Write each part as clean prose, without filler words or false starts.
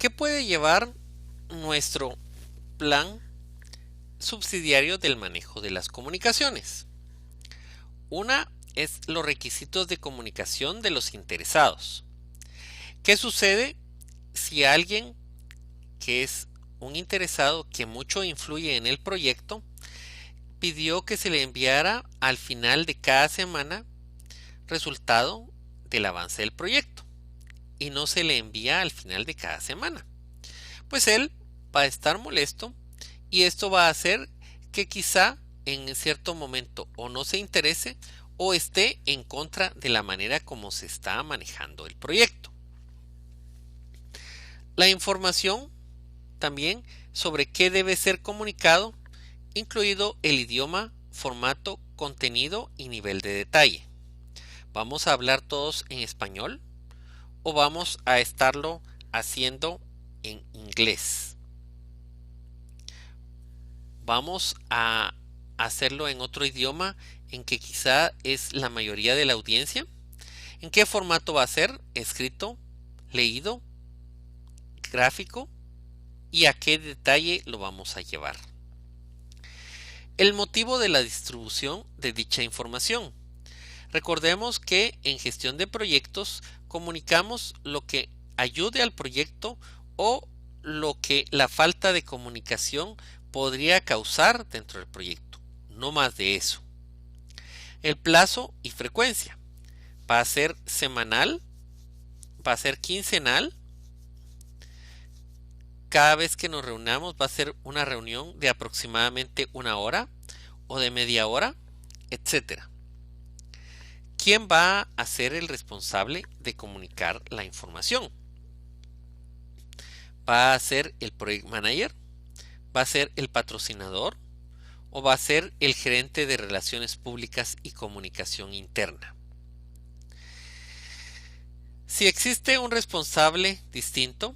¿Qué puede llevar nuestro plan subsidiario del manejo de las comunicaciones? Una es los requisitos de comunicación de los interesados. ¿Qué sucede si alguien que es un interesado que mucho influye en el proyecto pidió que se le enviara al final de cada semana resultado del avance del proyecto y no se le envía al final de cada semana? Pues él va a estar molesto y esto va a hacer que quizá en cierto momento o no se interese o esté en contra de la manera como se está manejando el proyecto. La información también sobre qué debe ser comunicado, incluido el idioma, formato, contenido y nivel de detalle. ¿Vamos a hablar todos en español o vamos a estarlo haciendo en inglés? ¿Vamos a hacerlo en otro idioma en que quizá es la mayoría de la audiencia? ¿En qué formato va a ser? ¿Escrito, leído, gráfico? ¿Y a qué detalle lo vamos a llevar? El motivo de la distribución de dicha información. Recordemos que en gestión de proyectos comunicamos lo que ayude al proyecto o lo que la falta de comunicación podría causar dentro del proyecto, no más de eso. El plazo y frecuencia. ¿Va a ser semanal? ¿Va a ser quincenal? Cada vez que nos reunamos va a ser una reunión de aproximadamente una hora o de media hora, etcétera. ¿Quién va a ser el responsable de comunicar la información? ¿Va a ser el project manager? ¿Va a ser el patrocinador? ¿O va a ser el gerente de relaciones públicas y comunicación interna? Si existe un responsable distinto,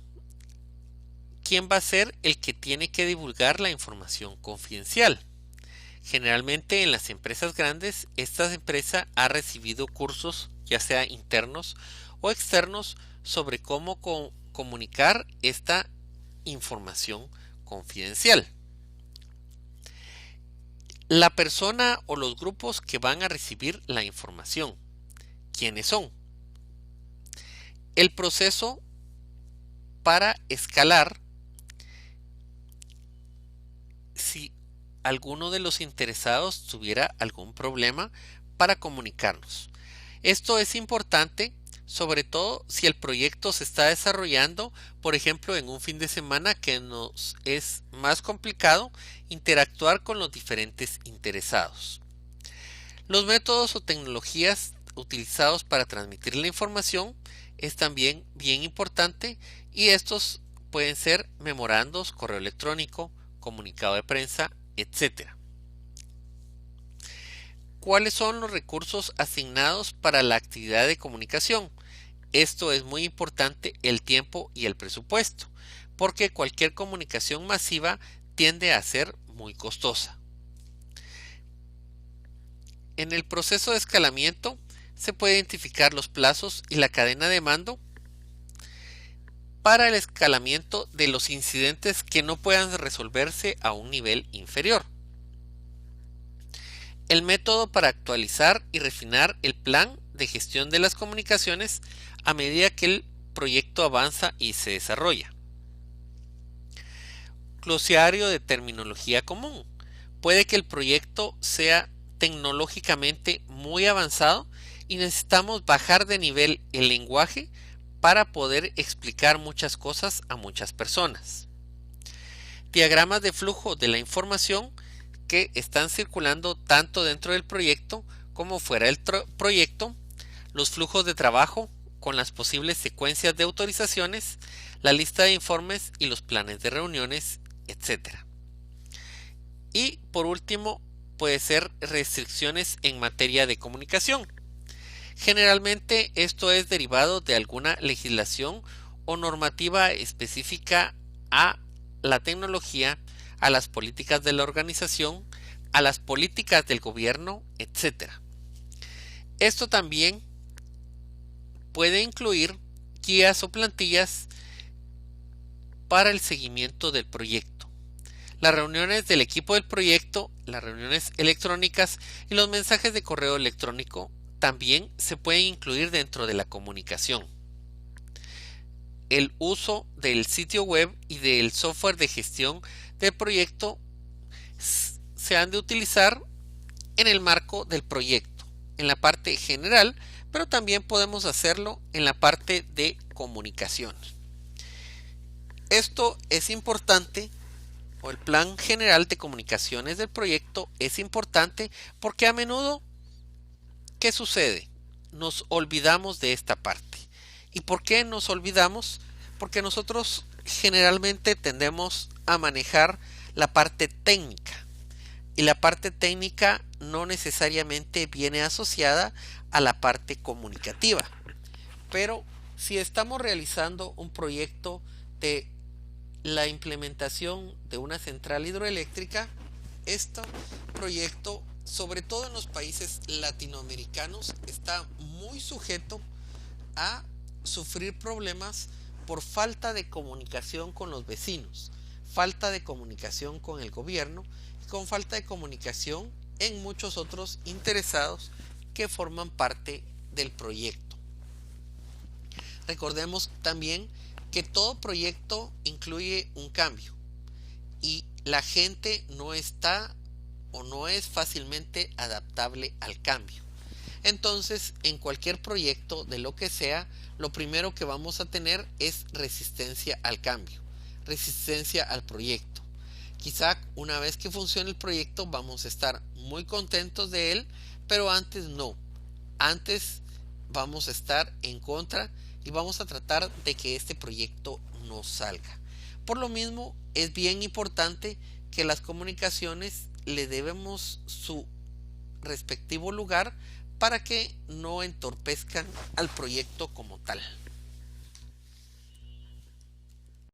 ¿quién va a ser el que tiene que divulgar la información confidencial? Generalmente en las empresas grandes, esta empresa ha recibido cursos, ya sea internos o externos, sobre cómo comunicar esta información confidencial. La persona o los grupos que van a recibir la información, ¿quiénes son? El proceso para escalar si alguno de los interesados tuviera algún problema para comunicarnos. Esto es importante, sobre todo si el proyecto se está desarrollando, por ejemplo, en un fin de semana que nos es más complicado interactuar con los diferentes interesados. Los métodos o tecnologías utilizados para transmitir la información es también bien importante y estos pueden ser memorandos, correo electrónico, comunicado de prensa, etcétera. ¿Cuáles son los recursos asignados para la actividad de comunicación? Esto es muy importante, el tiempo y el presupuesto, porque cualquier comunicación masiva tiende a ser muy costosa. En el proceso de escalamiento se puede identificar los plazos y la cadena de mando para el escalamiento de los incidentes que no puedan resolverse a un nivel inferior. El método para actualizar y refinar el plan de gestión de las comunicaciones a medida que el proyecto avanza y se desarrolla. Glossario de terminología común. Puede que el proyecto sea tecnológicamente muy avanzado y necesitamos bajar de nivel el lenguaje para poder explicar muchas cosas a muchas personas. Diagramas de flujo de la información que están circulando tanto dentro del proyecto como fuera del proyecto, los flujos de trabajo con las posibles secuencias de autorizaciones, la lista de informes y los planes de reuniones, etc. Y por último, puede ser restricciones en materia de comunicación. Generalmente esto es derivado de alguna legislación o normativa específica a la tecnología, a las políticas de la organización, a las políticas del gobierno, etc. Esto también puede incluir guías o plantillas para el seguimiento del proyecto. Las reuniones del equipo del proyecto, las reuniones electrónicas y los mensajes de correo electrónico también se pueden incluir dentro de la comunicación. El uso del sitio web y del software de gestión del proyecto se han de utilizar en el marco del proyecto, en la parte general, pero también podemos hacerlo en la parte de comunicación. Esto es importante, o el plan general de comunicaciones del proyecto es importante porque a menudo, ¿qué sucede? Nos olvidamos de esta parte. ¿Y por qué nos olvidamos? Porque nosotros generalmente tendemos a manejar la parte técnica. Y la parte técnica no necesariamente viene asociada a la parte comunicativa. Pero si estamos realizando un proyecto de la implementación de una central hidroeléctrica, este proyecto, sobre todo en los países latinoamericanos, está muy sujeto a sufrir problemas por falta de comunicación con los vecinos, falta de comunicación con el gobierno y con falta de comunicación en muchos otros interesados que forman parte del proyecto. Recordemos también que todo proyecto incluye un cambio y la gente no está o no es fácilmente adaptable al cambio. Entonces, en cualquier proyecto de lo que sea, lo primero que vamos a tener es resistencia al cambio, resistencia al proyecto. Quizá una vez que funcione el proyecto vamos a estar muy contentos de él, pero antes no. Antes vamos a estar en contra y vamos a tratar de que este proyecto no salga. Por lo mismo, es bien importante que las comunicaciones le debemos su respectivo lugar para que no entorpezcan al proyecto como tal.